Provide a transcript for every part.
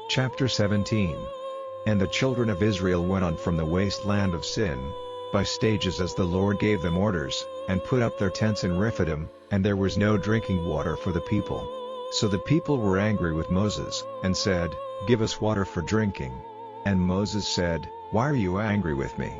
Chapter 17. And the children of Israel went on from the wasteland of Sin, by stages as the Lord gave them orders, and put up their tents in Rephidim, and there was no drinking water for the people. So the people were angry with Moses, and said, "Give us water for drinking." And Moses said, "Why are you angry with me?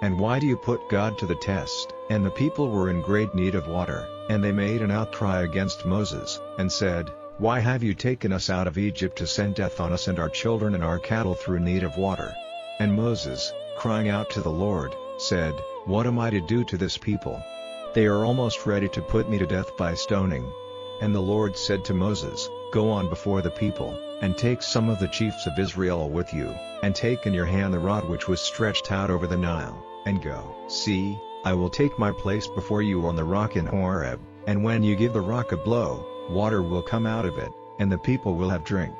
And why do you put God to the test?" And the people were in great need of water, and they made an outcry against Moses, and said, "Why have you taken us out of Egypt to send death on us and our children and our cattle through need of water?" And Moses, crying out to the Lord, said, "What am I to do to this people? They are almost ready to put me to death by stoning." And the Lord said to Moses, "Go on before the people, and take some of the chiefs of Israel with you, and take in your hand the rod which was stretched out over the Nile, and go. See, I will take my place before you on the rock in Horeb, and when you give the rock a blow, water will come out of it, and the people will have drink."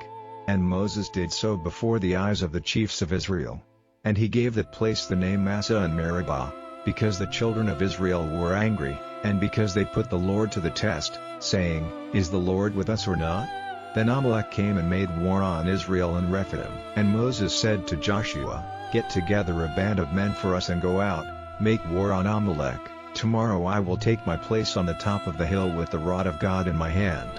And Moses did so before the eyes of the chiefs of Israel. And he gave that place the name Massah and Meribah, because the children of Israel were angry, and because they put the Lord to the test, saying, "Is the Lord with us or not?" Then Amalek came and made war on Israel in Rephidim. And Moses said to Joshua, "Get together a band of men for us and go out, make war on Amalek. Tomorrow I will take my place on the top of the hill with the rod of God in my hand."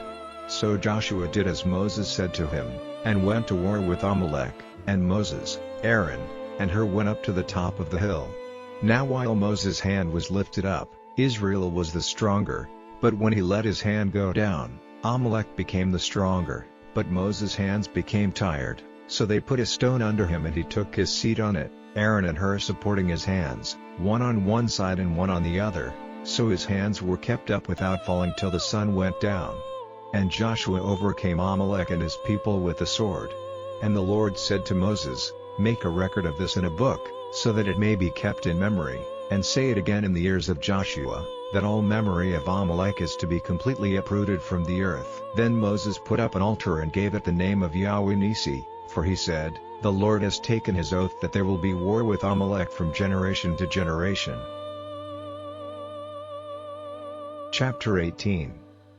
So Joshua did as Moses said to him, and went to war with Amalek, and Moses, Aaron, and Hur went up to the top of the hill. Now while Moses' hand was lifted up, Israel was the stronger, but when he let his hand go down, Amalek became the stronger, but Moses' hands became tired, so they put a stone under him and he took his seat on it, Aaron and Hur supporting his hands, one on one side and one on the other, so his hands were kept up without falling till the sun went down. And Joshua overcame Amalek and his people with the sword. And the Lord said to Moses, "Make a record of this in a book, so that it may be kept in memory, and say it again in the ears of Joshua, that all memory of Amalek is to be completely uprooted from the earth." Then Moses put up an altar and gave it the name of Yahweh Nissi, for he said, "The Lord has taken his oath that there will be war with Amalek from generation to generation." Chapter 18.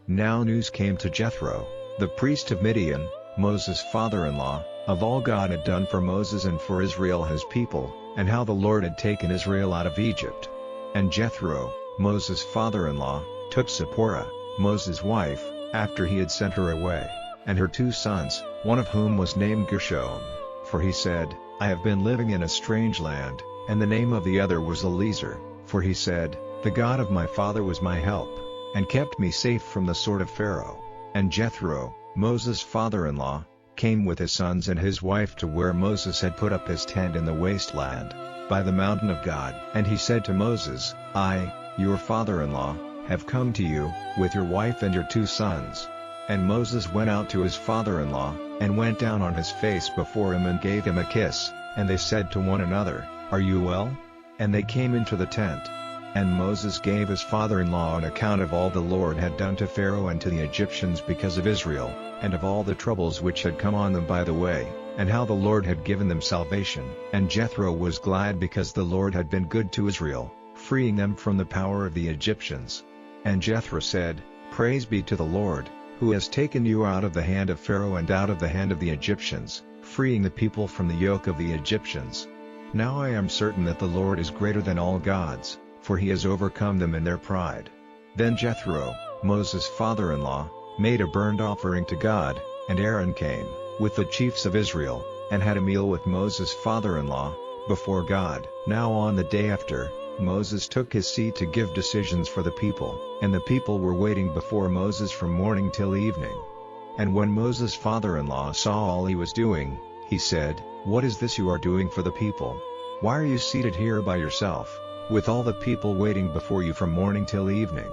Now news came to Jethro, the priest of Midian, Moses' father-in-law, of all God had done for Moses and for Israel his people, and how the Lord had taken Israel out of Egypt. And Jethro, Moses' father-in-law, took Zipporah, Moses' wife, after he had sent her away, and her 2 sons, one of whom was named Gershom, for he said, "I have been living in a strange land," and the name of the other was Eliezer, for he said, "The God of my father was my help, and kept me safe from the sword of Pharaoh." And Jethro, Moses' father-in-law, came with his sons and his wife to where Moses had put up his tent in the wasteland, by the mountain of God. And he said to Moses, "I, your father-in-law, have come to you, with your wife and your 2 sons." And Moses went out to his father-in-law, and went down on his face before him and gave him a kiss, and they said to one another, "Are you well?" And they came into the tent. And Moses gave his father-in-law an account of all the Lord had done to Pharaoh and to the Egyptians because of Israel, and of all the troubles which had come on them by the way, and how the Lord had given them salvation. And Jethro was glad because the Lord had been good to Israel, freeing them from the power of the Egyptians. And Jethro said, "Praise be to the Lord, who has taken you out of the hand of Pharaoh and out of the hand of the Egyptians, freeing the people from the yoke of the Egyptians. Now I am certain that the Lord is greater than all gods, for he has overcome them in their pride." Then Jethro, Moses' father-in-law, made a burnt offering to God, and Aaron came, with the chiefs of Israel, and had a meal with Moses' father-in-law, before God. Now on the day after, Moses took his seat to give decisions for the people, and the people were waiting before Moses from morning till evening. And when Moses' father-in-law saw all he was doing, he said, "What is this you are doing for the people? Why are you seated here by yourself, with all the people waiting before you from morning till evening?"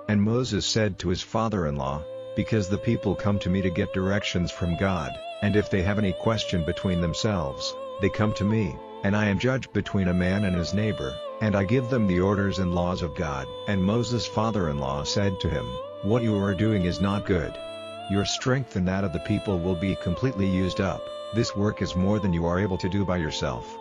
And Moses said to his father-in-law, "Because the people come to me to get directions from God, and if they have any question between themselves, they come to me, and I am judge between a man and his neighbor, and I give them the orders and laws of God." And Moses' father-in-law said to him, "What you are doing is not good. Your strength and that of the people will be completely used up. This work is more than you are able to do by yourself.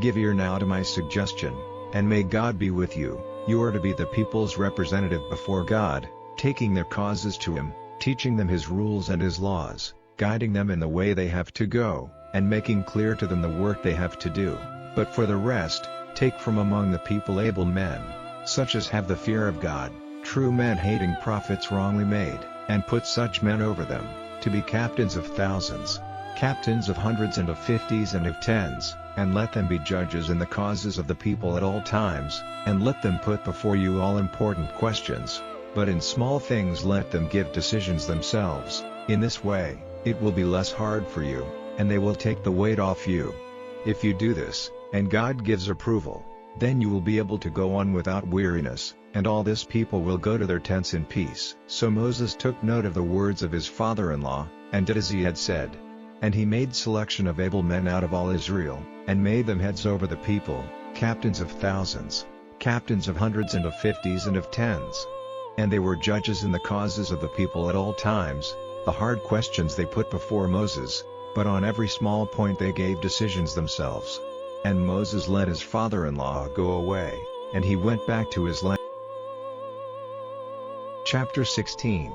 Give ear now to my suggestion, and may God be with you. You are to be the people's representative before God, taking their causes to him, teaching them his rules and his laws. guiding them in the way they have to go, and making clear to them the work they have to do. But for the rest, take from among the people able men, such as have the fear of God, true men hating prophets wrongly made, and put such men over them, to be captains of thousands, captains of hundreds and of fifties and of tens, and let them be judges in the causes of the people at all times, and let them put before you all important questions, but in small things let them give decisions themselves. In this way, it will be less hard for you, and they will take the weight off you. If you do this, and God gives approval, then you will be able to go on without weariness, and all this people will go to their tents in peace. So Moses took note of the words of his father-in-law, and did as he had said. And he made selection of able men out of all Israel, and made them heads over the people, captains of thousands, captains of hundreds and of fifties and of tens. And they were judges in the causes of the people at all times. The hard questions they put before Moses, but on every small point they gave decisions themselves. And Moses let his father-in-law go away, and he went back to his land. Chapter 16.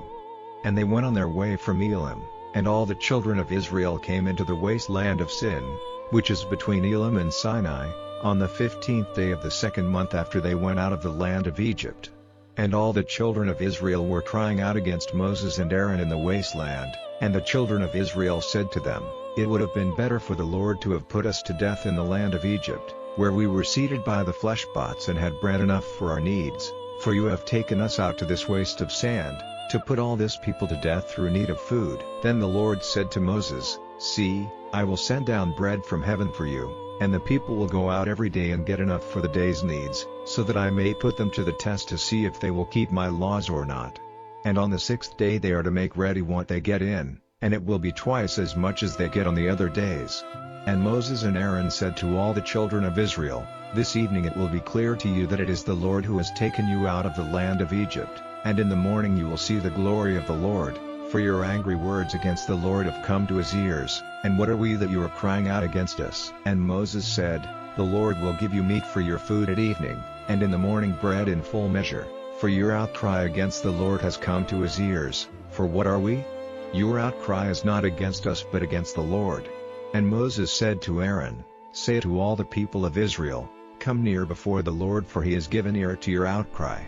And they went on their way from Elim, and all the children of Israel came into the wasteland of Sin, which is between Elim and Sinai, on the 15th day of the second month after they went out of the land of Egypt. And all the children of Israel were crying out against Moses and Aaron in the wasteland, and the children of Israel said to them, "It would have been better for the Lord to have put us to death in the land of Egypt, where we were seated by the flesh pots and had bread enough for our needs, for you have taken us out to this waste of sand, to put all this people to death through need of food." Then the Lord said to Moses, "See, I will send down bread from heaven for you, and the people will go out every day and get enough for the day's needs, so that I may put them to the test to see if they will keep my laws or not. And on the 6th day they are to make ready what they get in, and it will be twice as much as they get on the other days." And Moses and Aaron said to all the children of Israel, "This evening it will be clear to you that it is the Lord who has taken you out of the land of Egypt, and in the morning you will see the glory of the Lord, for your angry words against the Lord have come to his ears, and what are we that you are crying out against us?" And Moses said, "The Lord will give you meat for your food at evening, and in the morning bread in full measure, for your outcry against the Lord has come to his ears, for what are we? Your outcry is not against us but against the Lord." And Moses said to Aaron, "Say to all the people of Israel, Come near before the Lord, for he has given ear to your outcry."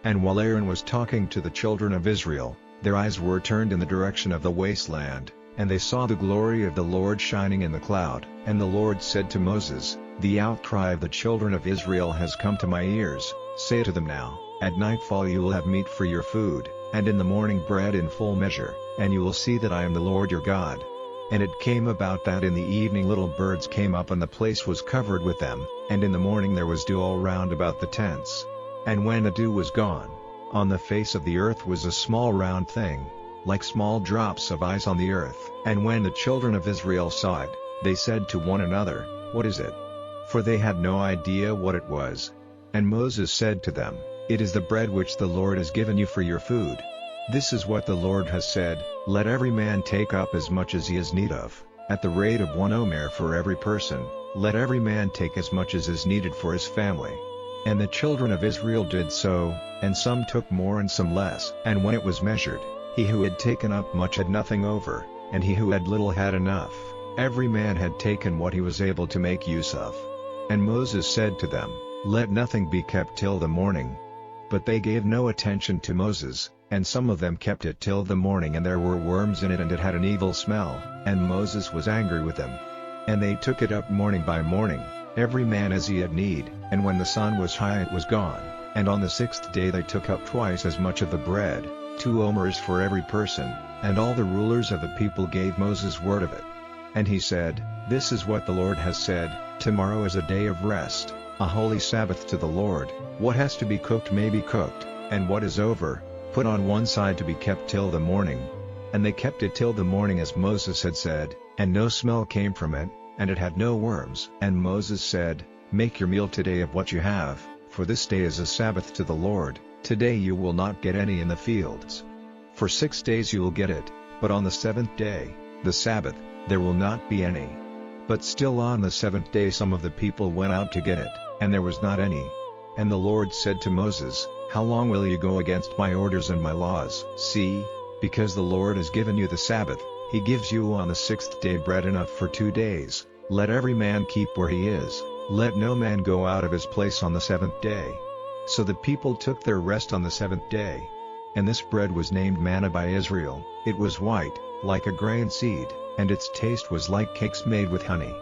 And while Aaron was talking to the children of Israel, their eyes were turned in the direction of the wasteland, and they saw the glory of the Lord shining in the cloud. And the Lord said to Moses, "The outcry of the children of Israel has come to my ears. Say to them now, At nightfall you will have meat for your food, and in the morning bread in full measure, and you will see that I am the Lord your God." And it came about that in the evening little birds came up and the place was covered with them, and in the morning there was dew all round about the tents. And when the dew was gone, on the face of the earth was a small round thing, like small drops of ice on the earth. And when the children of Israel saw it, they said to one another, "What is it?" For they had no idea what it was. And Moses said to them, "It is the bread which the Lord has given you for your food. This is what the Lord has said, let every man take up as much as he has need of, at the rate of 1 omer for every person, let every man take as much as is needed for his family." And the children of Israel did so, and some took more and some less. And when it was measured, he who had taken up much had nothing over, and he who had little had enough. Every man had taken what he was able to make use of. And Moses said to them, "Let nothing be kept till the morning." But they gave no attention to Moses, and some of them kept it till the morning, and there were worms in it and it had an evil smell, and Moses was angry with them. And they took it up morning by morning, every man as he had need, and when the sun was high it was gone. And on the 6th day they took up twice as much of the bread, 2 omers for every person, and all the rulers of the people gave Moses word of it. And he said, "This is what the Lord has said, tomorrow is a day of rest, a holy Sabbath to the Lord. What has to be cooked may be cooked, and what is over, put on one side to be kept till the morning." And they kept it till the morning as Moses had said, and no smell came from it, and it had no worms. And Moses said, "Make your meal today of what you have, for this day is a Sabbath to the Lord. Today you will not get any in the fields. For 6 days you will get it, but on the 7th day, the Sabbath, there will not be any." But still on the 7th day some of the people went out to get it, and there was not any. And the Lord said to Moses, "How long will you go against my orders and my laws? See, because the Lord has given you the Sabbath, He gives you on the 6th day bread enough for 2 days, let every man keep where he is, let no man go out of his place on the 7th day. So the people took their rest on the 7th day. And this bread was named manna by Israel. It was white, like a grain seed, and its taste was like cakes made with honey.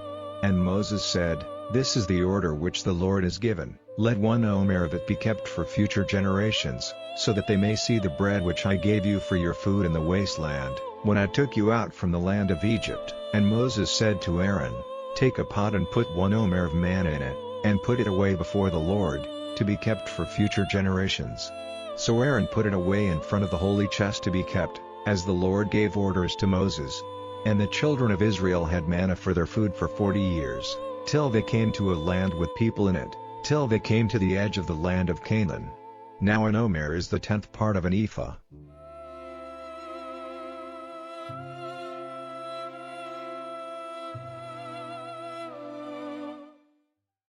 And Moses said, This is the order which the Lord has given, let 1 omer of it be kept for future generations, so that they may see the bread which I gave you for your food in the wasteland, when I took you out from the land of Egypt. And Moses said to Aaron, Take a pot and put 1 omer of manna in it, and put it away before the Lord, to be kept for future generations. So Aaron put it away in front of the holy chest to be kept, as the Lord gave orders to Moses. And the children of Israel had manna for their food for 40 years, till they came to a land with people in it, till they came to the edge of the land of Canaan. Now an omer is the 10th part of an ephah.